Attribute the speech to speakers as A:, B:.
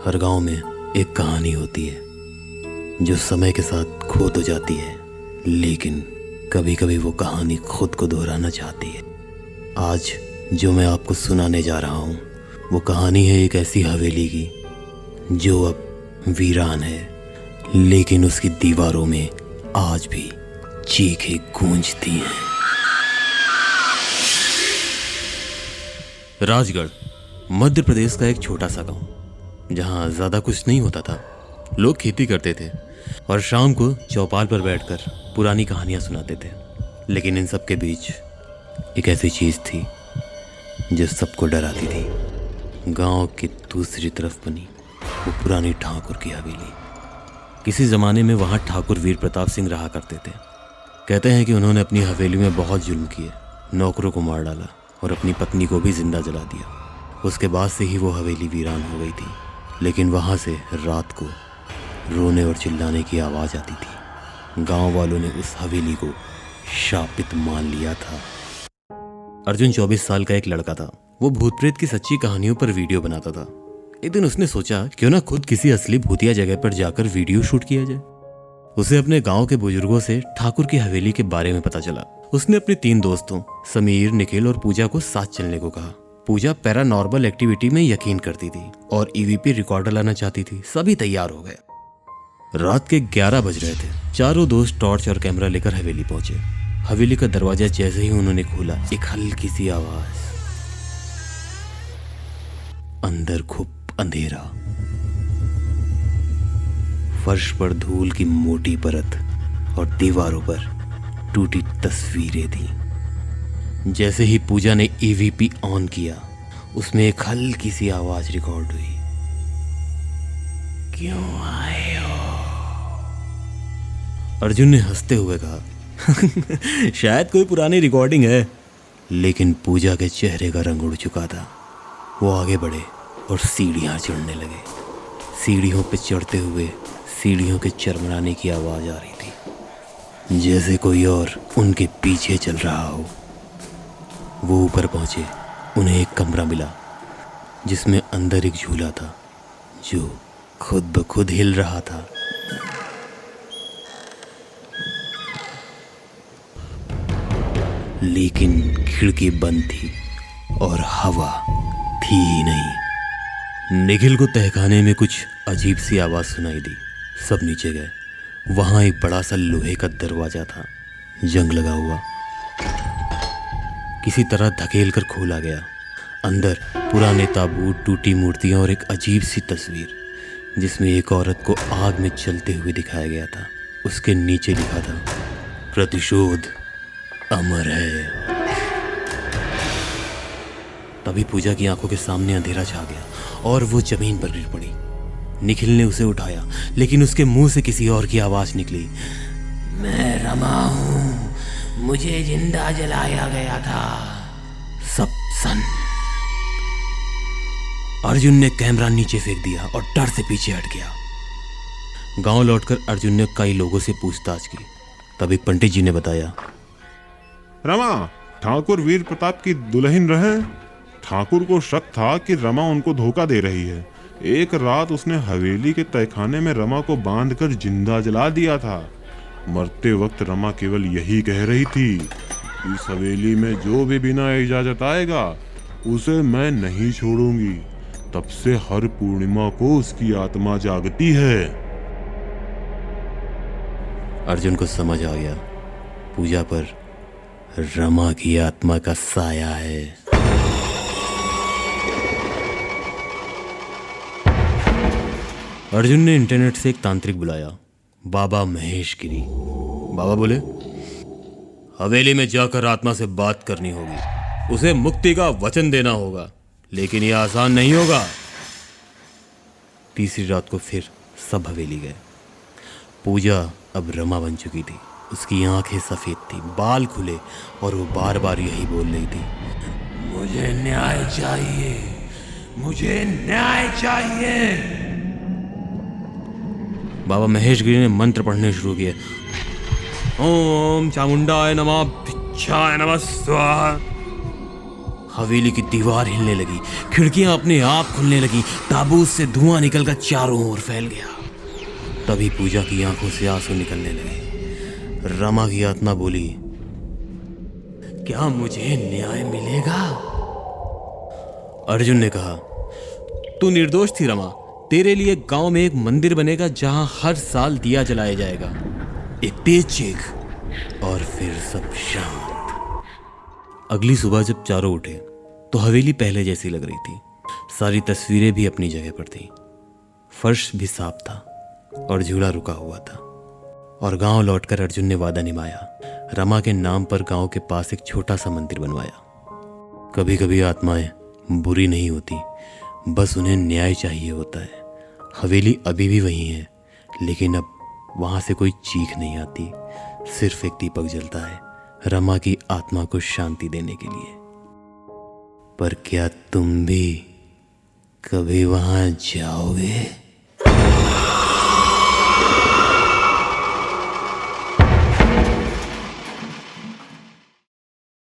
A: हर गांव में एक कहानी होती है जो समय के साथ खो तो जाती है, लेकिन कभी कभी वो कहानी खुद को दोहराना चाहती है। आज जो मैं आपको सुनाने जा रहा हूँ वो कहानी है एक ऐसी हवेली की जो अब वीरान है, लेकिन उसकी दीवारों में आज भी चीखें गूंजती हैं। राजगढ़ मध्य प्रदेश का एक छोटा सा गांव, जहां ज्यादा कुछ नहीं होता था। लोग खेती करते थे और शाम को चौपाल पर बैठकर पुरानी कहानियां सुनाते थे। लेकिन इन सब के बीच एक ऐसी चीज थी जो सबको डराती थी। गांव की दूसरी तरफ बनी वो पुरानी ठाकुर की हवेली। किसी जमाने में वहां ठाकुर वीर प्रताप सिंह रहा करते थे। कहते हैं कि उन्होंने अपनी हवेली में बहुत जुल्म किए, नौकरों को मार डाला और अपनी पत्नी को भी जिंदा जला दिया। उसके बाद से ही वो हवेली वीरान हो गई थी। लेकिन वहाँ से रात को रोने और चिल्लाने की आवाज़ आती थी। गांव वालों ने उस हवेली को शापित मान लिया था। अर्जुन 24 साल का एक लड़का था। वो भूत प्रेत की सच्ची कहानियों पर वीडियो बनाता था। एक दिन उसने सोचा क्यों ना खुद किसी असली भूतिया जगह पर जाकर वीडियो शूट किया जाए। उसे अपने गांव के बुजुर्गों से ठाकुर की हवेली के बारे में पता चला। उसने अपने 3 दोस्तों समीर, निखिल और पूजा को साथ चलने को कहा। पूजा पैरानॉर्मल एक्टिविटी में यकीन करती थी और ईवीपी रिकॉर्डर लाना चाहती थी। सभी तैयार हो गए। रात के 11 बज रहे थे। चारों दोस्त टॉर्च और कैमरा लेकर हवेली पहुंचे। हवेली का दरवाजा जैसे ही उन्होंने खोला, एक हल्की सी आवाज। अंदर खूब अंधेरा, फर्श पर धूल की मोटी परत और दीवारों पर टूटी तस्वीरें थी। जैसे ही पूजा ने ईवीपी ऑन किया, उसमें एक हल्की सी आवाज रिकॉर्ड हुई। क्यों आए हो? अर्जुन ने हंसते हुए कहा शायद कोई पुरानी रिकॉर्डिंग है। लेकिन पूजा के चेहरे का रंग उड़ चुका था। वो आगे बढ़े और सीढ़ियां चढ़ने लगे। सीढ़ियों पे चढ़ते हुए सीढ़ियों के चरमराने की आवाज आ रही थी, जैसे कोई और उनके पीछे चल रहा हो। वो ऊपर पहुंचे। उन्हें एक कमरा मिला जिसमें अंदर एक झूला था जो खुद ब खुद हिल रहा था। लेकिन खिड़की बंद थी और हवा थी ही नहीं। निखिल को तहखाने में कुछ अजीब सी आवाज सुनाई दी। सब नीचे गए। वहां एक बड़ा सा लोहे का दरवाजा था, जंग लगा हुआ। किसी तरह धकेल कर खोला गया। अंदर पुराने ताबूत, टूटी मूर्तियां और एक अजीब सी तस्वीर जिसमें एक औरत को आग में जलते हुए दिखाया गया था। उसके नीचे लिखा था, प्रतिशोध अमर है। तभी पूजा की आंखों के सामने अंधेरा छा गया और वो जमीन पर गिर पड़ी। निखिल ने उसे उठाया, लेकिन उसके मुंह से किसी और की आवाज निकली, मैं रमा हूं, मुझे जिंदा जलाया गया था। सब सन। अर्जुन ने कैमरा नीचे फेंक दिया और डर से पीछे हट गया। गांव लौटकर अर्जुन ने कई लोगों से पूछताछ की। तब एक पंडित जी ने बताया,
B: रमा ठाकुर वीर प्रताप की दुल्हन रहे। ठाकुर को शक था कि रमा उनको धोखा दे रही है। एक रात उसने हवेली के तहखाने में रमा को बांधकर जिंदा जला दिया था। मरते वक्त रमा केवल यही कह रही थी, इस हवेली में जो भी बिना इजाजत आएगा उसे मैं नहीं छोड़ूंगी। तब से हर पूर्णिमा को उसकी आत्मा जागती है।
A: अर्जुन को समझ आ गया, पूजा पर रमा की आत्मा का साया है। अर्जुन ने इंटरनेट से एक तांत्रिक बुलाया, बाबा महेश गिरी। बाबा बोले, हवेली में जाकर आत्मा से बात करनी होगी, उसे मुक्ति का वचन देना होगा, लेकिन यह आसान नहीं होगा। तीसरी रात को फिर सब हवेली गए। पूजा अब रमा बन चुकी थी। उसकी आंखें सफेद थी, बाल खुले और वो बार बार यही बोल रही थी, मुझे न्याय चाहिए, मुझे न्याय चाहिए। बाबा महेश गिरी ने मंत्र पढ़ने शुरू किए। ओम चामुंडाय नमः, भिक्षाय नमः स्वाहा। हवेली की दीवार हिलने लगी, खिड़कियां अपने आप खुलने लगी, ताबूत से धुआं निकलकर चारों ओर फैल गया। तभी पूजा की आंखों से आंसू निकलने लगे। रमा की आत्मा बोली, क्या मुझे न्याय मिलेगा? अर्जुन ने कहा, तू निर्दोष थी रमा। तेरे लिए गांव में एक मंदिर बनेगा जहां हर साल दिया जलाया जाएगा। एक तेज चीख और फिर सब शांत। अगली सुबह जब चारों उठे तो हवेली पहले जैसी लग रही थी। सारी तस्वीरें भी अपनी जगह पर थी। फर्श भी साफ था और झूला रुका हुआ था। और गांव लौटकर अर्जुन ने वादा निभाया, रमा के नाम पर गांव के पास एक छोटा सा मंदिर बनवाया। कभी कभी आत्माएं बुरी नहीं होती, बस उन्हें न्याय चाहिए होता है। हवेली अभी भी वही है, लेकिन अब वहां से कोई चीख नहीं आती, सिर्फ एक दीपक जलता है रमा की आत्मा को शांति देने के लिए। पर क्या तुम भी कभी वहां जाओगे?